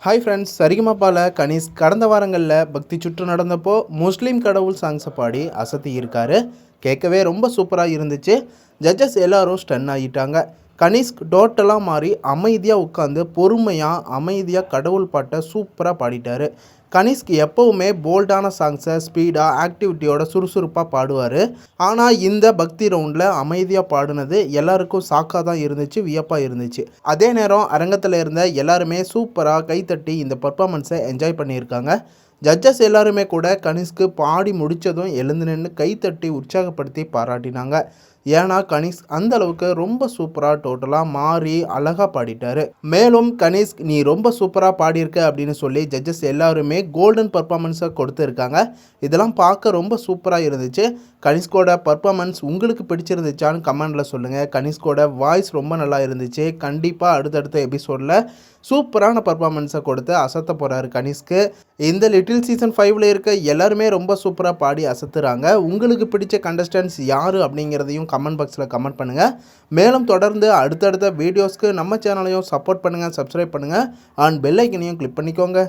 Hi friends, சரிகமபால Kanish கடந்த வாரங்களில் பக்தி சுற்று நடந்தப்போ முஸ்லீம் கடவுள் சாங்ஸை பாடி அசத்தி இருக்காரு. கேட்கவே ரொம்ப சூப்பராக இருந்துச்சு. ஜட்ஜஸ் எல்லாரும் ஸ்டன் ஆகிட்டாங்க. கனிஷ் டோட்டலாக மாறி அமைதியாக உட்காந்து பொறுமையாக அமைதியாக கடவுள் பாட்டை சூப்பராக பாடிட்டார். கனிஷ்க்கு எப்போவுமே போல்டான சாங்ஸை ஸ்பீடாக ஆக்டிவிட்டியோட சுறுசுறுப்பாக பாடுவார். ஆனால் இந்த பக்தி ரவுண்டில் அமைதியாக பாடினது எல்லாருக்கும் சாக்காக தான் இருந்துச்சு, வியப்பாக இருந்துச்சு. அதே நேரம் அரங்கத்தில் இருந்த எல்லாருமே சூப்பராக கைத்தட்டி இந்த பர்ஃபார்மன்ஸை என்ஜாய் பண்ணியிருக்காங்க. ஜட்ஜஸ் எல்லாருமே கூட கனிஷ்க்கு பாடி முடித்ததும் எழுந்து நின்று கைத்தட்டி உற்சாகப்படுத்தி பாராட்டினாங்க. ஏன்னா கனிஷ் அந்த அளவுக்கு ரொம்ப சூப்பராக டோட்டலாக மாறி அழகாக பாடிட்டார். மேலும் கனிஷ் நீ ரொம்ப சூப்பராக பாடியிருக்க அப்படின்னு சொல்லி ஜட்ஜஸ் எல்லாருமே கோல்டன் பர்ஃபார்மன்ஸை கொடுத்துருக்காங்க. இதெல்லாம் பார்க்க ரொம்ப சூப்பராக இருந்துச்சு. கனிஷ்கோட பர்ஃபார்மன்ஸ் உங்களுக்கு பிடிச்சிருந்துச்சான்னு கமெண்டில் சொல்லுங்கள். கனிஷ்கோட வாய்ஸ் ரொம்ப நல்லா இருந்துச்சு. கண்டிப்பாக அடுத்தடுத்த எபிசோடில் சூப்பரான பர்ஃபார்மன்ஸை கொடுத்து அசத்த போகிறாரு கனிஷ்க்கு. இந்த லிட்டில் சீசன் 5ல் இருக்க எல்லாருமே ரொம்ப சூப்பராக பாடி அசத்துறாங்க. உங்களுக்கு பிடிச்ச கண்டஸ்டன்ஸ் யார் அப்படிங்கிறதையும் கமெண்ட் பாக்ஸில் கமெண்ட் பண்ணுங்கள். மேலும் தொடர்ந்து அடுத்தடுத்த வீடியோஸ்க்கு நம்ம சேனலையும் சப்போர்ட் பண்ணுங்கள், சப்ஸ்கிரைப் பண்ணுங்கள், அண்ட் பெல் ஐக்கனையும் கிளிக் பண்ணிக்கோங்க.